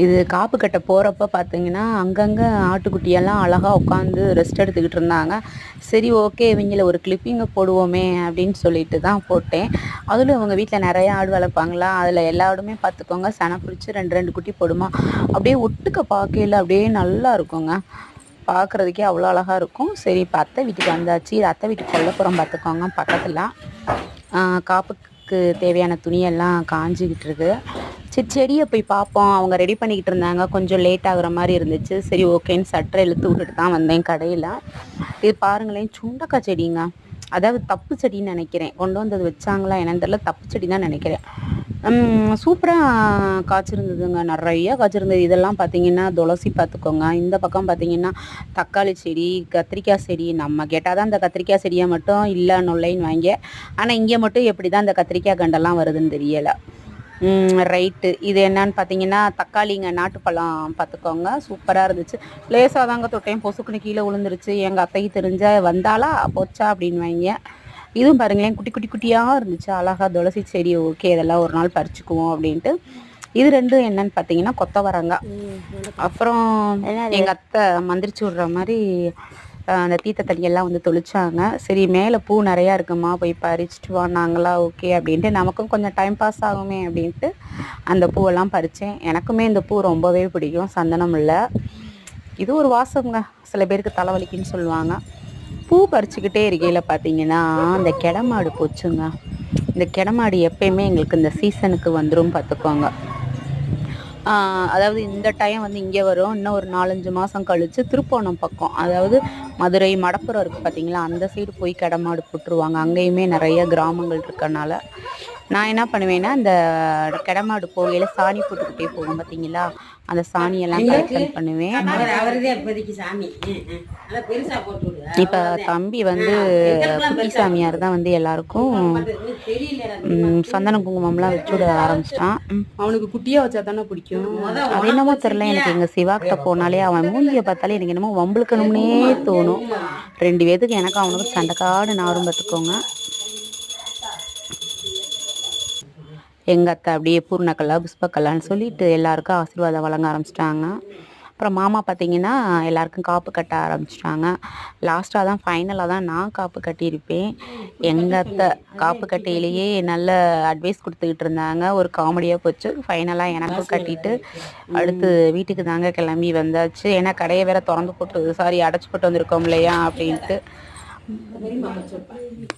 இது காப்பு கட்ட போகிறப்ப பார்த்தீங்கன்னா அங்கங்கே ஆட்டுக்குட்டியெல்லாம் அழகாக உட்காந்து ரெஸ்ட் எடுத்துக்கிட்டு இருந்தாங்க. சரி ஓகே இவங்கள ஒரு கிளிப்பிங்கை போடுவோமே அப்படின்னு சொல்லிட்டு தான் போட்டேன். அதில் அவங்க வீட்டில் நிறைய ஆடு வளர்ப்பாங்களா, அதில் எல்லா ஆடுமே பார்த்துக்கோங்க சனை பிடிச்சி 2 குட்டி போடுமா. அப்படியே ஒட்டுக்க பார்க்கையில் அப்படியே நல்லா இருக்குங்க. பார்க்குறதுக்கே அவ்வளோ அழகாக இருக்கும். சரி இப்போ அத்தை வீட்டுக்கு வந்தாச்சு. இது அத்தை வீட்டுக்கு கொல்லைப்புறம் பார்த்துக்கோங்க பக்கத்தில். காப்புக்கு தேவையான துணியெல்லாம் காஞ்சிக்கிட்டு இருக்கு. சரி செடியை போய் பார்ப்போம். அவங்க ரெடி பண்ணிக்கிட்டு இருந்தாங்க. கொஞ்சம் லேட் ஆகுற மாதிரி இருந்துச்சு. சரி ஓகேன்னு சட்டரை இழுத்து விட்டுட்டு தான் வந்தேன் கடையில். இது பாருங்களேன், சுண்டக்காய் செடிங்க. அதாவது தப்பு செடின்னு நினைக்கிறேன். கொண்டு வந்தது வச்சாங்களா என்னன்னு தெரியல. தப்பு செடி தான் நினைக்கிறேன். சூப்பராக காய்ச்சிருந்ததுங்க. நிறையா காய்ச்சிருந்தது. இதெல்லாம் பார்த்தீங்கன்னா துளசி பார்த்துக்கோங்க. இந்த பக்கம் பார்த்தீங்கன்னா தக்காளி செடி, கத்திரிக்காய் செடி. நம்ம கேட்டால் தான் இந்த கத்திரிக்காய் செடியை மட்டும் இல்லை நொல்லைன்னு வாங்க. ஆனால் இங்கே மட்டும் எப்படி தான் இந்த கத்திரிக்காய் கண்டெல்லாம் வருதுன்னு தெரியலை. ரைட்டு. இது என்னன்னு பார்த்தீங்கன்னா தக்காளிங்க, நாட்டுப்பழம் பார்த்துக்கோங்க. சூப்பராக இருந்துச்சு. லேசாக தாங்க தொட்டேன், பொசுக்குன்னு கீழே விழுந்துருச்சு. எங்கள் அத்தைக்கு தெரிஞ்ச வந்தாலா போச்சா அப்படின்னு வாங்க. இதுவும் பாருங்களேன், குட்டி குட்டி குட்டியாக இருந்துச்சு. அழகாக துளசி செடி. ஓகே இதெல்லாம் ஒரு நாள் பறிச்சுக்குவோம் அப்படின்ட்டு. இது ரெண்டும் என்னன்னு பார்த்தீங்கன்னா கொத்தவரங்காய். அப்புறம் எங்கள் அத்தை மந்திரிச்சு விட்ற மாதிரி அந்த தீர்த்த தண்ணியெல்லாம் வந்து தொளிச்சாங்க. சரி மேலே பூ நிறையா இருக்குமா, போய் பறிச்சுட்டு வானாங்களா. ஓகே அப்படின்ட்டு நமக்கும் கொஞ்சம் டைம் பாஸ் ஆகுமே அப்படின்ட்டு அந்த பூவெல்லாம் பறித்தேன். எனக்குமே இந்த பூ ரொம்பவே பிடிக்கும். சந்தனம் இல்லை, இது ஒரு வாசம்ங்க. சில பேருக்கு தலைவலிக்குன்னு சொல்லுவாங்க. பூ பறிச்சுக்கிட்டே இருக்கையில் பார்த்தீங்கன்னா அந்த கெடமாடு போச்சுங்க. இந்த கெடமாடு எப்பயுமே எங்களுக்கு இந்த சீசனுக்கு வந்துடும் பார்த்துக்கோங்க. அதாவது இந்த டைம் வந்து இங்கே வரும். இன்னும் ஒரு 4-5 மாதம் கழித்து திருப்போணம் பக்கம், அதாவது மதுரை மடப்புறம் இருக்குது பார்த்தீங்களா, அந்த சைடு போய் கெடமாடு போட்டுருவாங்க. அங்கேயுமே நிறைய கிராமங்கள் இருக்கனால நான் என்ன பண்ணுவேன்னா, இந்த கெடமாடு போகையில் சாணி போட்டுக்கிட்டே போகும் பார்த்தீங்களா, அந்த சாணியெல்லாம் கலெக்ஷன் பண்ணுவேன். இப்போ தம்பி வந்து குட்டி சாமியார் தான் வந்து எல்லாருக்கும் சந்தன குங்குமம்லாம் வச்சு விட ஆரம்பிச்சிட்டான். அவனுக்கு குட்டியாக வச்சா தானே பிடிக்கும். அது என்னமோ தெரில, எனக்கு எங்கள் சிவாக்கிட்ட போனாலே அவன் மூஞ்சியை பார்த்தாலே எனக்கு என்னமோ வம்புழுக்கணும்னே தோணும். 2 பேத்துக்கு எனக்கு அவனுக்கு சண்டைக்காடு நாரும் பார்த்துக்கோங்க. எங்கள் அத்தை அப்படியே பூர்ணக்கல்லா புஷ்பக்கல்லான்னு சொல்லிட்டு எல்லாருக்கும் ஆசீர்வாதம் வழங்க ஆரம்பிச்சிட்டாங்க. அப்புறம் மாமா பார்த்திங்கன்னா எல்லாருக்கும் காப்பு கட்ட ஆரம்பிச்சிட்டாங்க. லாஸ்ட்டாக தான் ஃபைனலாக தான் நான் காப்பு கட்டியிருப்பேன். எங்கள் அத்தை காப்பு கட்டையிலேயே நல்ல அட்வைஸ் கொடுத்துக்கிட்டு இருந்தாங்க. ஒரு காமெடியாக போச்சு. ஃபைனலாக எனக்கும் கட்டிட்டு அடுத்து வீட்டுக்கு தாங்க கிளம்பி வந்தாச்சு. ஏன்னா கடையை வேற திறந்து போட்டு அடைச்சி போட்டு வந்திருக்கோம் இல்லையா அப்படின்ட்டு.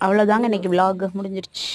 அவ்வளோதாங்க இன்னைக்கு விலாக் முடிஞ்சிருச்சு.